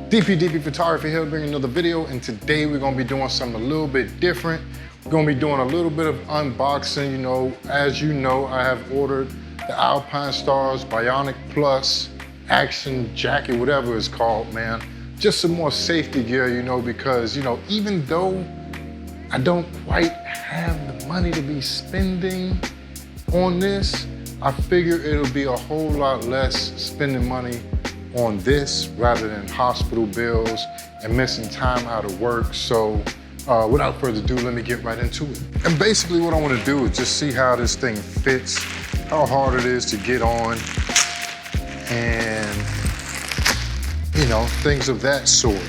DP Photography here, bringing another video, and today we're gonna be doing something a little bit different. We're gonna be doing a little bit of unboxing. You know, as you know, I have ordered the Alpinestar's Bionic Plus Action Jacket, whatever it's called, man. Just some more safety gear, you know, because, you know, even though I don't quite have the money to be spending on this, I figure it'll be a whole lot less spending money on this rather than hospital bills and missing time out of work. So without further ado, let me get right into it. And basically what I want to do is just see how this thing fits, how hard it is to get on, and you know, things of that sort.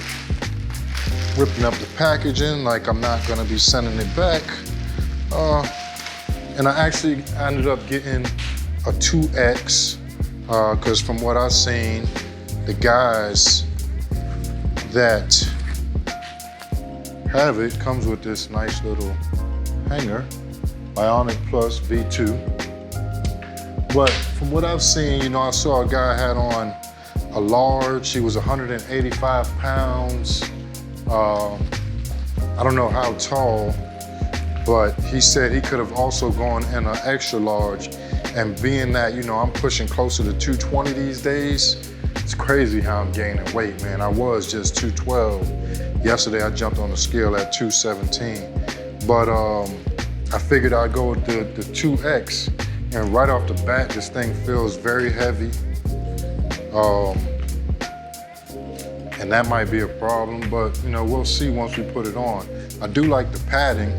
Ripping up the packaging like I'm not gonna be sending it back. And I actually ended up getting a 2X because from what I've seen, the guys that have it comes with this nice little hanger, Bionic Plus V2. But from what I've seen, you know, I saw a guy had on a large. He was 185 pounds. I don't know how tall, but he said he could have also gone in an extra large. And being that, you know, I'm pushing closer to 220 these days, it's crazy how I'm gaining weight, man. I was just 212. Yesterday I jumped on the scale at 217. But I figured I'd go with the 2X. And right off the bat, this thing feels very heavy. And that might be a problem, but you know, we'll see once we put it on. I do like the padding.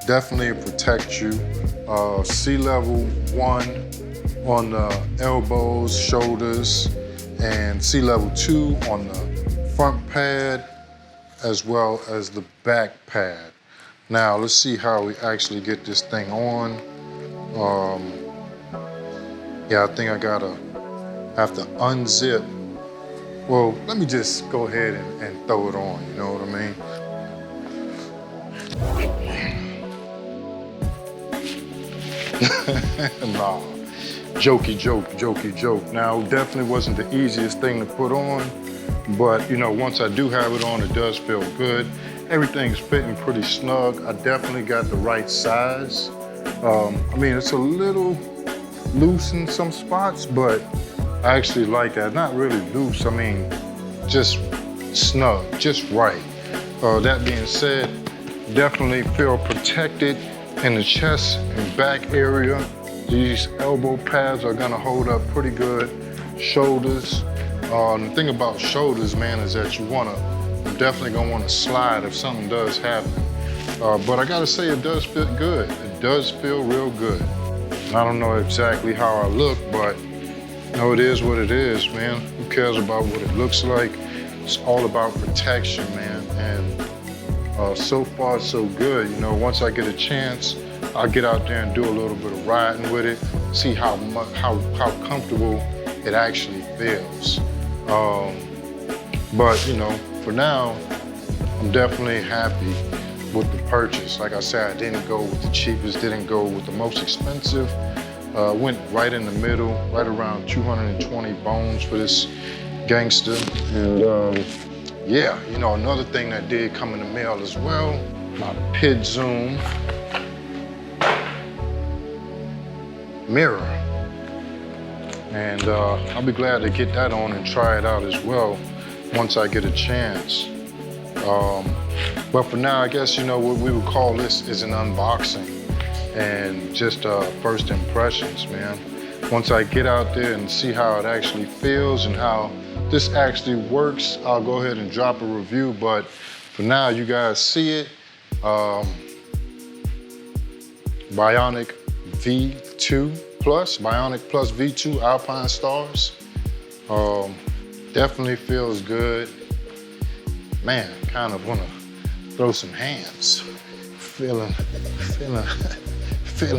Definitely it protects you. Sea level 1 on the elbows, shoulders, and sea level 2 on the front pad, as well as the back pad. Now, let's see how we actually get this thing on. Yeah, I think I have to unzip. Well, let me just go ahead and throw it on, you know what I mean? Nah, jokey joke. Now, it definitely wasn't the easiest thing to put on, but you know, once I do have it on, it does feel good. Everything's fitting pretty snug. I definitely got the right size. I mean, it's a little loose in some spots, but I actually like that. Not really loose, I mean, just snug, just right. That being said, definitely feel protected in the chest and back area. These elbow pads are gonna hold up pretty good. Shoulders. The thing about shoulders, man, is that you're definitely gonna wanna slide if something does happen. But I gotta say, it does feel good. It does feel real good. I don't know exactly how I look, but you know, it is what it is, man. Who cares about what it looks like? It's all about protection, man. And so far, so good. You know, once I get a chance, I'll get out there and do a little bit of riding with it, see how comfortable it actually feels. But you know, for now, I'm definitely happy with the purchase. Like I said, I didn't go with the cheapest, didn't go with the most expensive. Went right in the middle, right around 220 bones for this gangster. And yeah, you know, another thing that did come in the mail as well, my Pidzoom mirror. And I'll be glad to get that on and try it out as well once I get a chance. But for now, I guess, you know, what we would call this is an unboxing and just first impressions, man. Once I get out there and see how it actually feels and how this actually works, I'll go ahead and drop a review. But for now, you guys see it. Bionic V2 Plus, Bionic Plus V2 Alpinestars. Definitely feels good. Man, kind of wanna throw some hands. Feeling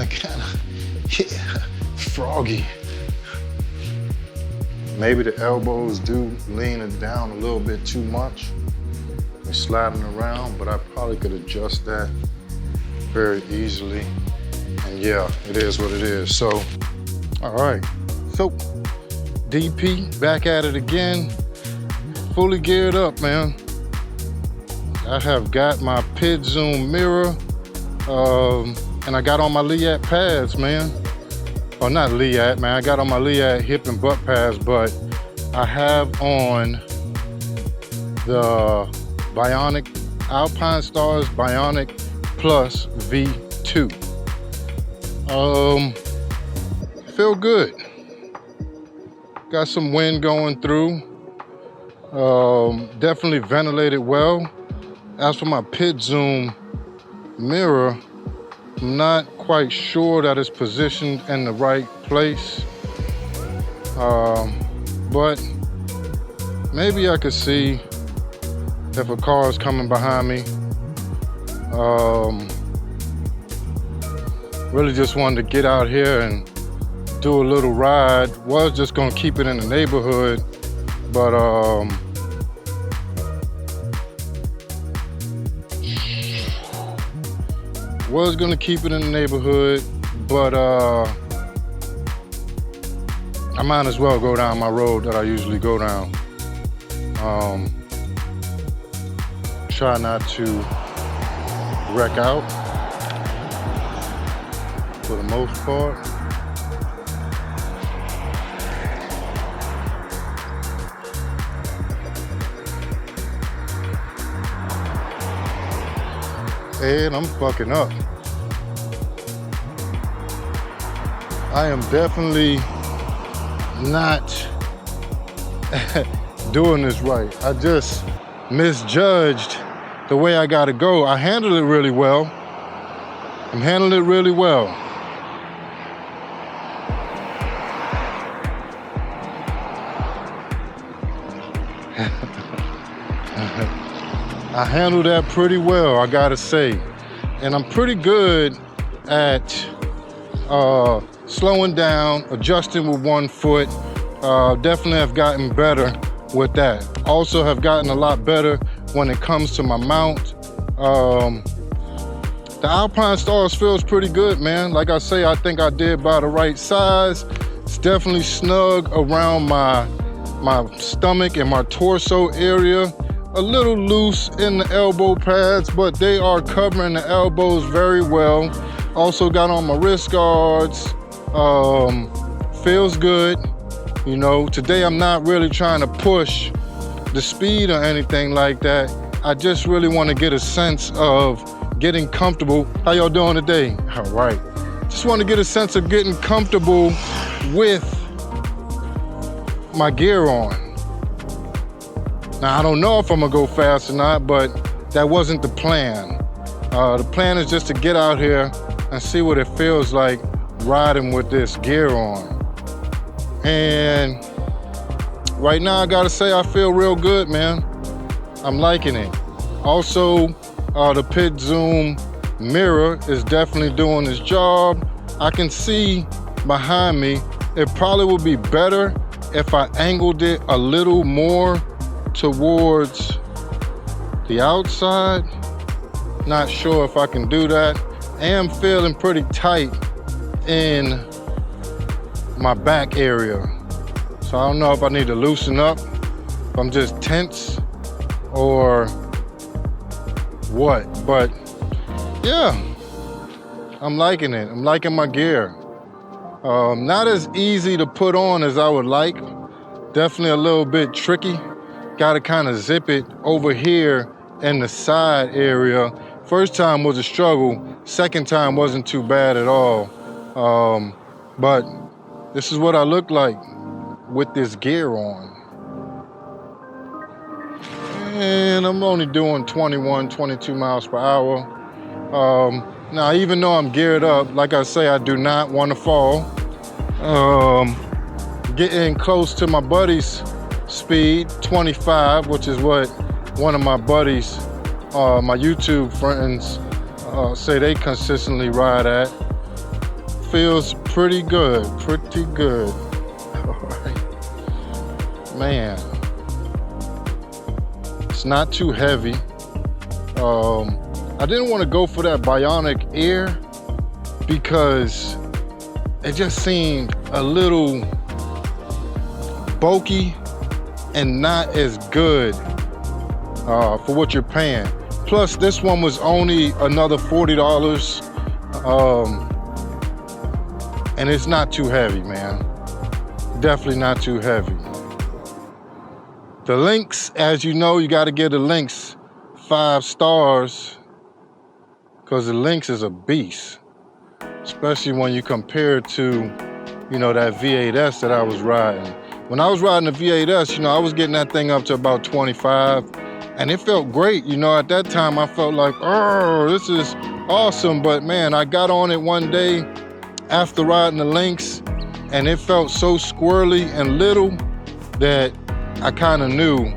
kind of, yeah, froggy. Maybe the elbows do lean it down a little bit too much. They're sliding around, but I probably could adjust that very easily. And yeah, it is what it is. So, all right. So, DP, back at it again. Fully geared up, man. I have got my Pidzoom mirror, and I got on my Liat pads, man. Or not Liat, man. I got on my Liat hip and butt pads, but I have on the Bionic, Alpinestar's Bionic Plus V2. Feel good. Got some wind going through. Definitely ventilated well. As for my Pidzoom mirror, I'm not quite sure that it's positioned in the right place. But maybe I could see if a car is coming behind me. Really just wanted to get out here and do a little ride. Was just gonna keep it in the neighborhood, but was gonna keep it in the neighborhood, but I might as well go down my road that I usually go down. Try not to wreck out for the most part. And I'm fucking up. I am definitely not doing this right. I just misjudged the way I gotta go. I handled it really well. I'm handling it really well. I handled that pretty well, I gotta say. And I'm pretty good at slowing down, adjusting with one foot. Definitely have gotten better with that. Also have gotten a lot better when it comes to my mount. The Alpinestar feels pretty good, man. Like I say, I think I did by the right size. It's definitely snug around my stomach and my torso area. A little loose in the elbow pads, but they are covering the elbows very well. Also got on my wrist guards. Feels good. You know, today I'm not really trying to push the speed or anything like that. I just really want to get a sense of getting comfortable. How y'all doing today? All right. Just want to get a sense of getting comfortable with my gear on. Now, I don't know if I'm gonna go fast or not, but that wasn't the plan. The plan is just to get out here and see what it feels like riding with this gear on. And right now, I gotta say, I feel real good, man. I'm liking it. Also, the Pidzoom mirror is definitely doing its job. I can see behind me. It probably would be better if I angled it a little more towards the outside. Not sure if I can do that. I am feeling pretty tight in my back area. So I don't know if I need to loosen up, if I'm just tense or what. But yeah, I'm liking it. I'm liking my gear. Not as easy to put on as I would like. Definitely a little bit tricky. Got to kind of zip it over here in the side area. First time was a struggle. Second time wasn't too bad at all. But this is what I look like with this gear on. And I'm only doing 21, 22 miles per hour. Now, even though I'm geared up, like I say, I do not want to fall. Getting close to my buddy's speed, 25, which is what one of my buddies, my YouTube friends, say they consistently ride at. Feels pretty good, pretty good. All right. Man, it's not too heavy. I didn't want to go for that Bionic Air because it just seemed a little bulky and not as good for what you're paying. Plus, this one was only another $40, and it's not too heavy, man. Definitely not too heavy. The Lynx, as you know, you got to give the Lynx 5 stars because the Lynx is a beast, especially when you compare it to, you know, that V8S that I was riding. When I was riding the V8S, you know, I was getting that thing up to about 25, and it felt great. You know, at that time, I felt like, oh, this is awesome. But man, I got on it one day after riding the Lynx, and it felt so squirrely and little that I kind of knew,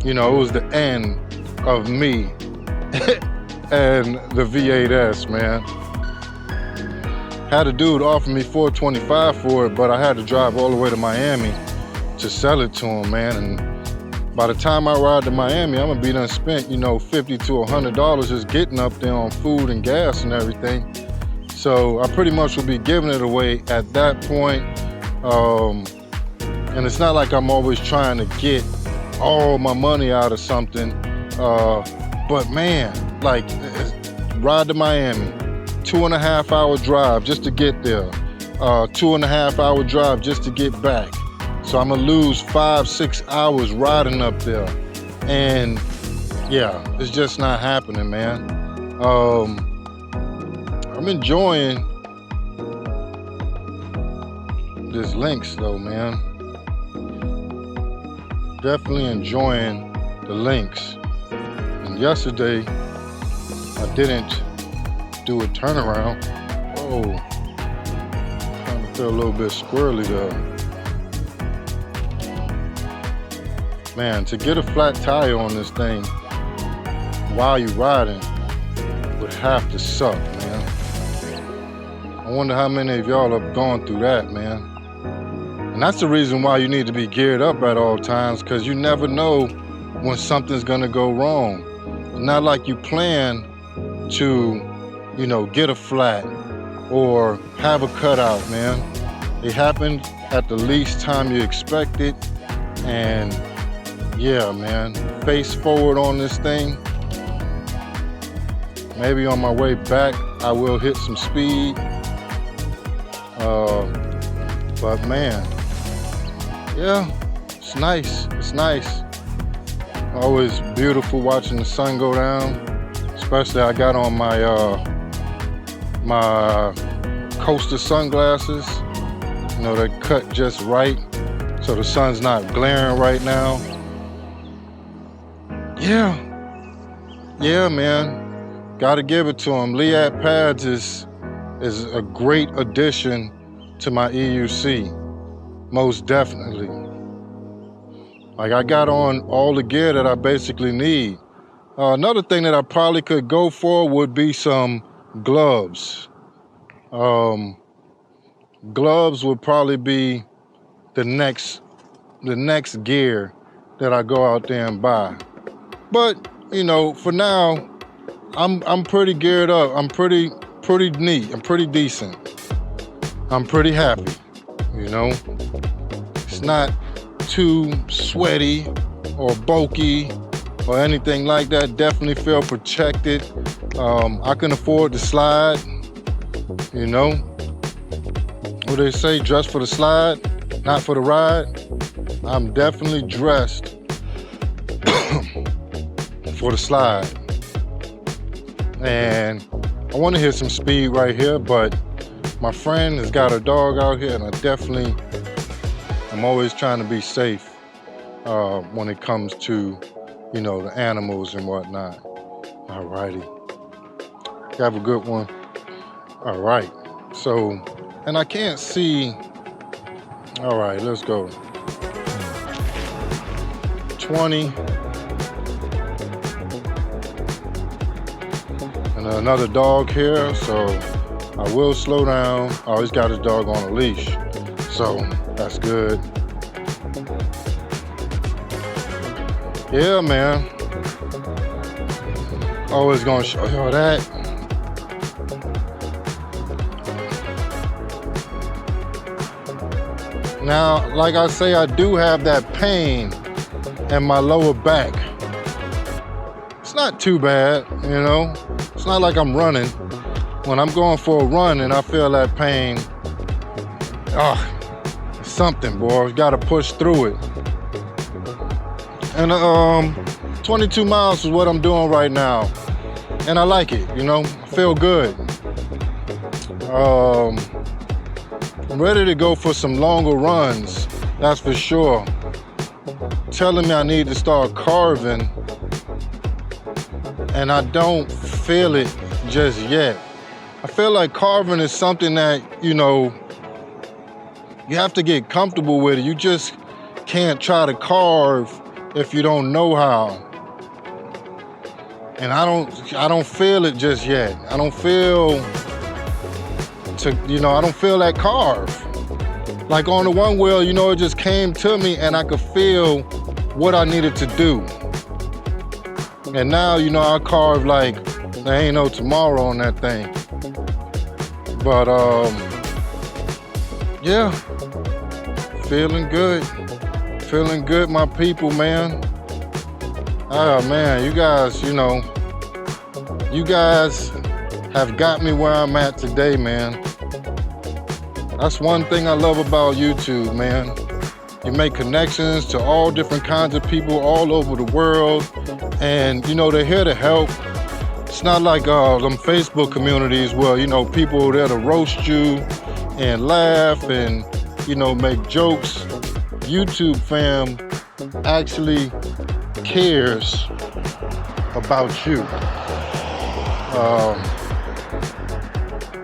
you know, it was the end of me and the V8S, man. Had a dude offer me $425 for it, but I had to drive all the way to Miami to sell it to him, man. And by the time I ride to Miami, I'm gonna be done spent, you know, $50 to $100 just getting up there on food and gas and everything. So I pretty much will be giving it away at that point. And it's not like I'm always trying to get all my money out of something. But man, like, ride to Miami, 2.5 hour drive just to get there, 2.5 hour drive just to get back. So I'm gonna lose 5-6 hours riding up there. And yeah, it's just not happening, man. I'm enjoying this Lynx though, man. Definitely enjoying the Lynx. And yesterday, I didn't do a turnaround. Oh, kind of feel a little bit squirrely though. Man, to get a flat tire on this thing while you're riding would have to suck, man. I wonder how many of y'all have gone through that, man. And that's the reason why you need to be geared up at all times, because you never know when something's gonna go wrong. It's not like you plan to, you know, get a flat or have a cutout, man. It happened at the least time you expect it. And yeah, man, face forward on this thing. Maybe on my way back, I will hit some speed. But man, yeah, it's nice. It's nice. Always beautiful watching the sun go down. Especially I got on my my Coaster sunglasses. You know, they're cut just right, so the sun's not glaring right now. Yeah, man. Gotta give it to them. Liat pads is a great addition to my EUC. Most definitely. Like, I got on all the gear that I basically need. Another thing that I probably could go for would be some gloves. Gloves would probably be the next gear that I go out there and buy. But, you know, for now, I'm pretty geared up. I'm pretty neat. I'm pretty decent. I'm pretty happy, you know. It's not too sweaty or bulky or anything like that. Definitely feel protected. I can afford the slide, you know. What they say, dress for the slide, not for the ride. I'm definitely dressed for the slide. And I want to hit some speed right here, but my friend has got a dog out here, and I'm always trying to be safe when it comes to, you know, the animals and whatnot. All righty. Have a good one. All right. So, and I can't see. All right, let's go. 20. And another dog here, so I will slow down. Oh, he's got his dog on a leash, so that's good. Yeah, man. Always gonna show y'all that. Now, like I say, I do have that pain in my lower back. It's not too bad, you know? It's not like I'm running. When I'm going for a run and I feel that pain, it's something, boy. You gotta push through it. And 22 miles is what I'm doing right now. And I like it, you know? I feel good. I'm ready to go for some longer runs, that's for sure. Telling me I need to start carving, and I don't feel it just yet. I feel like carving is something that, you know, you have to get comfortable with it. You just can't try to carve if you don't know how. And I don't feel it just yet. I don't feel I don't feel that carve. Like on the one wheel, you know, it just came to me and I could feel what I needed to do. And now, you know, I carve like there ain't no tomorrow on that thing. But yeah, feeling good. Feeling good, my people, man. Oh man, you guys, you know, you guys have got me where I'm at today, man. That's one thing I love about YouTube, man. You make connections to all different kinds of people all over the world, and you know, they're here to help. It's not like them Facebook communities where, you know, people are there to roast you and laugh and, you know, make jokes. YouTube fam actually cares about you.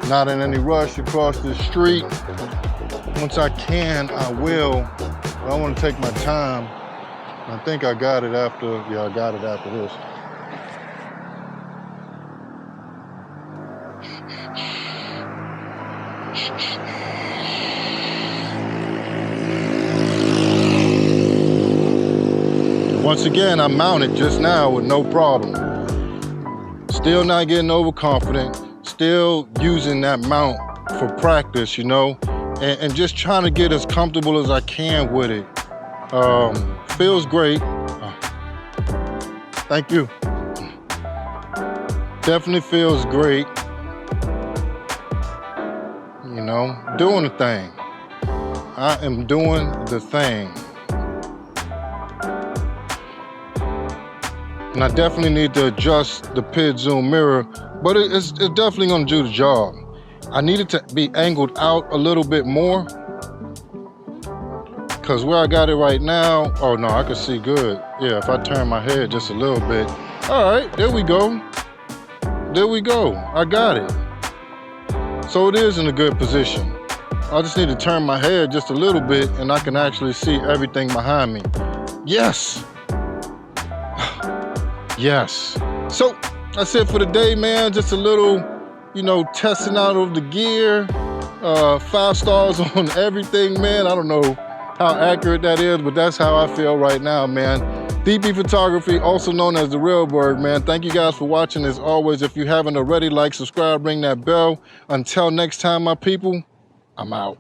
Not in any rush across the street. Once I can, I will. I want to take my time. I think I got it after, yeah, I got it after this. Once again, I mounted just now with no problem. Still not getting overconfident. Still using that mount for practice, you know, and just trying to get as comfortable as I can with it. Feels great. Thank you. Definitely feels great. You know, doing the thing. I am doing the thing. And I definitely need to adjust the Pidzoom mirror, but it's definitely gonna do the job. I need it to be angled out a little bit more, because where I got it right now, oh no, I can see good. Yeah, if I turn my head just a little bit. All right, there we go. There we go, I got it. So it is in a good position. I just need to turn my head just a little bit and I can actually see everything behind me. Yes. Yes. So that's it for today, man. Just a little, you know, testing out of the gear. 5 stars on everything, man. I don't know how accurate that is, but that's how I feel right now, man. DP Photography, also known as The Real Berg, man. Thank you guys for watching. As always, if you haven't already, like, subscribe, ring that bell. Until next time, my people, I'm out.